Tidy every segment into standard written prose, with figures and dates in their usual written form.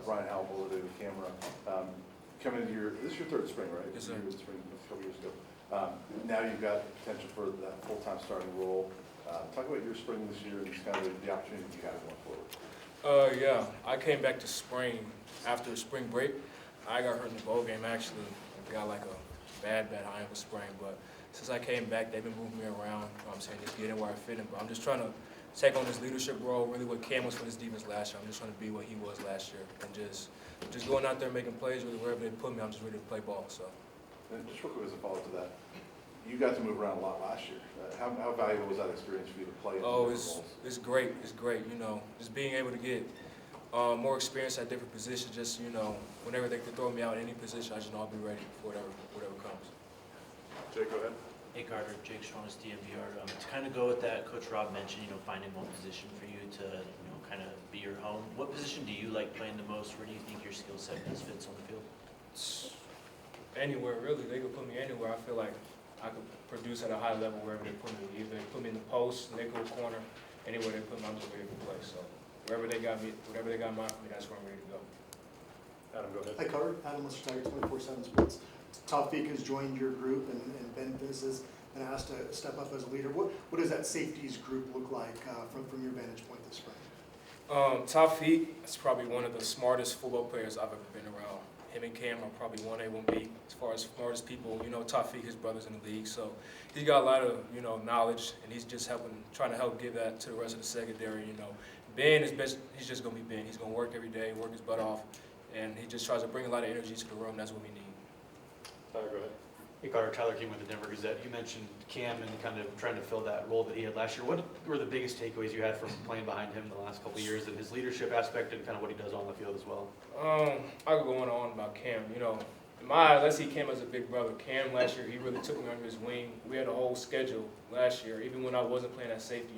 Brian Howell will do the camera. Coming into this is your third spring, right? Yes, sir. You were in spring a couple years ago. Now you've got potential for that full-time starting role. Talk about your spring this year and just kind of the opportunity you have going forward. Yeah, I came back to spring after spring break. I got hurt in the bowl game actually. I got like a bad ankle sprain, but since I came back, they've been moving me around. You know what I'm saying, just getting where I fit in. But I'm just trying to take on this leadership role, really what Cam was for this defense last year. I'm just trying to be what he was last year, and just going out there making plays really wherever they put me. I'm just ready to play ball. So. And just real quick as a follow-up to that, you got to move around a lot last year. How valuable was that experience for you to play in different roles? It's great. It's great. You know, just being able to get more experience at different positions. Just whenever they could throw me out in any position, I just know I'll be ready for whatever comes. Jake, go ahead. Hey Carter, Jake Schronis, DMVR. To kind of go with that, Coach Rob mentioned, finding one position for you to, kind of be your home. What position do you like playing the most? Where do you think your skill set best fits on the field? Anywhere, really. They could put me anywhere. I feel like I could produce at a high level wherever they put me. Either they put me in the post, nickel, corner, anywhere they put me, I'm just ready to play. So wherever they got me, whatever they got in mind for me, that's where I'm ready to go. Adam, go ahead. Hi, Carter. Adam Lister-Tiger, 24/7 Sports. Tawfiq has joined your group, and Ben Viz has been asked to step up as a leader. What does that safeties group look like from your vantage point this spring? Tawfiq is probably one of the smartest football players I've ever been around. Him and Cam are probably 1A, 1B as far as smartest people. Tawfiq, his brother's in the league, so he's got a lot of knowledge, and he's just trying to help give that to the rest of the secondary. Ben is best. He's just gonna be Ben. He's gonna work every day, work his butt off, and he just tries to bring a lot of energy to the room. That's what we need. Tyler, go ahead. Hey Carter, Tyler King with the Denver Gazette. You mentioned Cam and kind of trying to fill that role that he had last year. What were the biggest takeaways you had from playing behind him the last couple of years, and his leadership aspect and kind of what he does on the field as well? I could go on about Cam. In my eyes, I see Cam as a big brother. Cam last year, he really took me under his wing. We had a whole schedule last year, even when I wasn't playing at safety.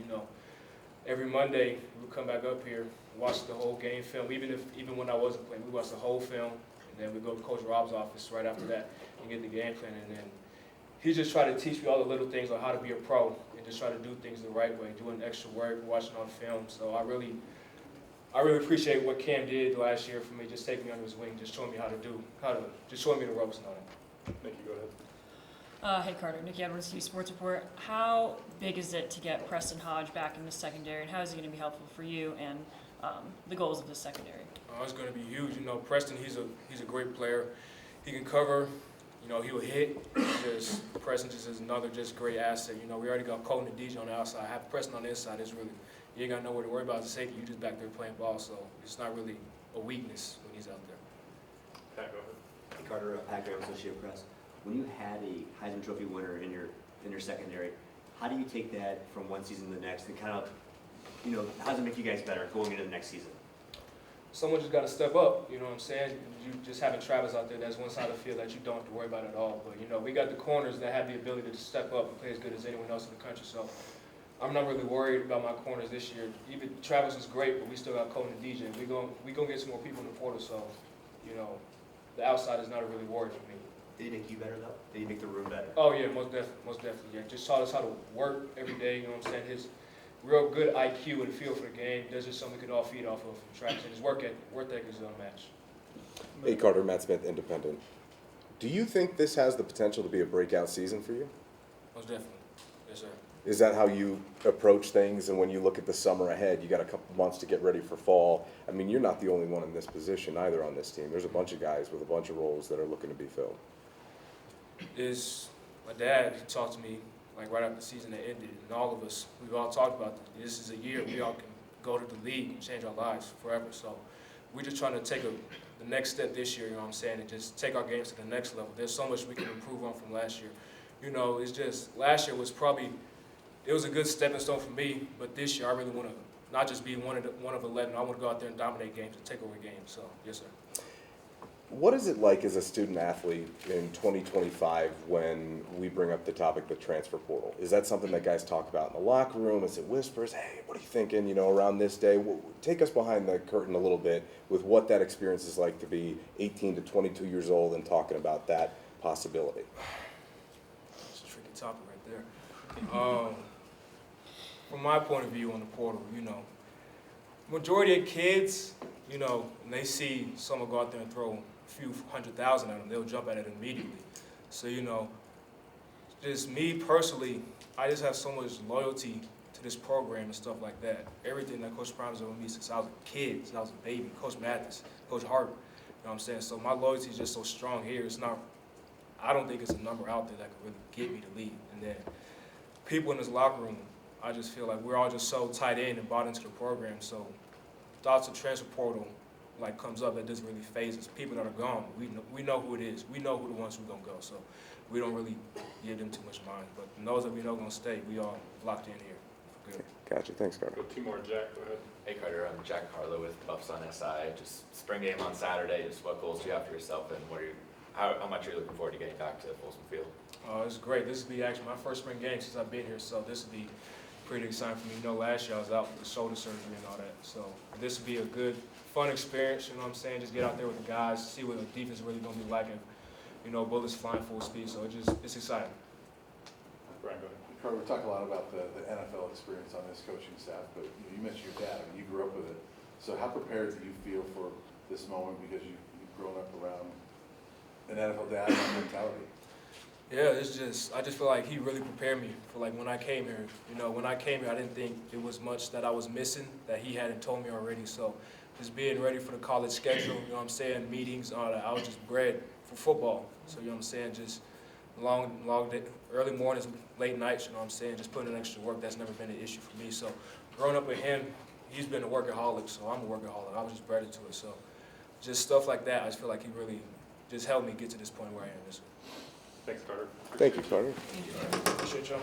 Every Monday we would come back up here, watch the whole game film. Even when I wasn't playing, we watched the whole film, and then we go to Coach Rob's office right after that and get the game plan. And then he just tried to teach me all the little things on how to be a pro and just try to do things the right way, doing extra work, watching on film. So I really appreciate what Cam did last year for me, just taking me under his wing, just showing me just showing me the ropes and all that. Thank you. Go ahead. Hey Carter, Nikki Edwards, Sports Report. How big is it to get Preston Hodge back in the secondary, and how is he going to be helpful for you and the goals of the secondary? It's going to be huge. Preston, he's a great player. He can cover. He'll hit. Preston just is another great asset. We already got Colton and DJ on the outside. Have Preston on the inside is really, you ain't got nowhere to worry about as a safety. You just back there playing ball, so it's not really a weakness when he's out there. Pat, go ahead. Hey Carter, Pat Graham, Associated Press. When you had a Heisman Trophy winner in your secondary, how do you take that from one season to the next, and kind of, how does it make you guys better going into the next season? Someone just got to step up, you know what I'm saying? You just having Travis out there, that's one side of the field that you don't have to worry about at all. But, we got the corners that have the ability to step up and play as good as anyone else in the country. So I'm not really worried about my corners this year. Even Travis was great, but we still got Colton and DJ. We gonna get some more people in the portal, so, the outside is not a really worry for me. Did he make you better, though? Did he make the room better? Oh, yeah, most definitely, yeah. Just taught us how to work every day, you know what I'm saying? His real good IQ and feel for the game. That's just something we could all feed off of from Travis. And his work ethic is unmatched. Hey Carter, Matt Smith, Independent. Do you think this has the potential to be a breakout season for you? Most definitely, yes, sir. Is that how you approach things? And when you look at the summer ahead, you got a couple months to get ready for fall. I mean, you're not the only one in this position either on this team. There's a bunch of guys with a bunch of roles that are looking to be filled. My dad, he talked to me right after the season that ended, and all of us, we've all talked about this is a year we all can go to the league and change our lives forever. So we're just trying to take the next step this year, you know what I'm saying, and just take our games to the next level. There's so much we can improve on from last year. It's just, last year was it was a good stepping stone for me, but this year I really want to not just be one of 11. I want to go out there and dominate games and take over games. So, yes, sir. What is it like as a student athlete in 2025 when we bring up the topic, the transfer portal? Is that something that guys talk about in the locker room? Is it whispers? Hey, what are you thinking, around this day? Take us behind the curtain a little bit with what that experience is like to be 18 to 22 years old and talking about that possibility. It's a tricky topic right there. From my point of view on the portal, majority of kids, you know, when they see someone go out there and throw a few 100,000 at them, they'll jump at it immediately. So, you know, just me personally, I just have so much loyalty to this program and stuff like that. Everything that Coach Prime has done with me since I was a kid, since I was a baby, Coach Mathis, Coach Hart, you know what I'm saying? So my loyalty is just so strong here. It's not, I don't think it's a number out there that could really get me to lead. And then people in this locker room, I just feel like we're all just so tight in and bought into the program. So thoughts of transfer portal like comes up, that doesn't really phase us. People that are gone, we know who it is. We know who the ones who are gonna go. So we don't really give them too much mind. But those that we know gonna stay, we all locked in here. Good. Gotcha. Thanks, Carter. Go two more, Jack, go ahead. Hey Carter, I'm Jack Harlow with Buffs on SI. Just spring game on Saturday. Just what goals do you have for yourself, and what are you, how much are you looking forward to getting back to Folsom Field? It's great. This will be actually my first spring game since I've been here, so this will be pretty exciting for me. You know, last year I was out with the shoulder surgery and all that, so this will be a good, fun experience. You know what I'm saying? Just get out there with the guys, see what the defense is really going to be like, and you know, bullets flying full speed. So it's exciting. Brian, go ahead. Carter, we talk a lot about the NFL experience on this coaching staff, but you mentioned your dad. I mean, you grew up with it. So how prepared do you feel for this moment because you've grown up around an NFL dad and mentality? Yeah, I just feel like he really prepared me for like when I came here. You know, when I came here, I didn't think it was much that I was missing that he hadn't told me already. So just being ready for the college schedule, you know what I'm saying, meetings, all that, I was just bred for football. So, you know what I'm saying, just long day, early mornings, late nights, you know what I'm saying, just putting in extra work, that's never been an issue for me. So growing up with him, he's been a workaholic, so I'm a workaholic. I was just bred into it. So just stuff like that, I just feel like he really just helped me get to this point where I am. Thanks, Carter. Thank you, Carter. Appreciate y'all.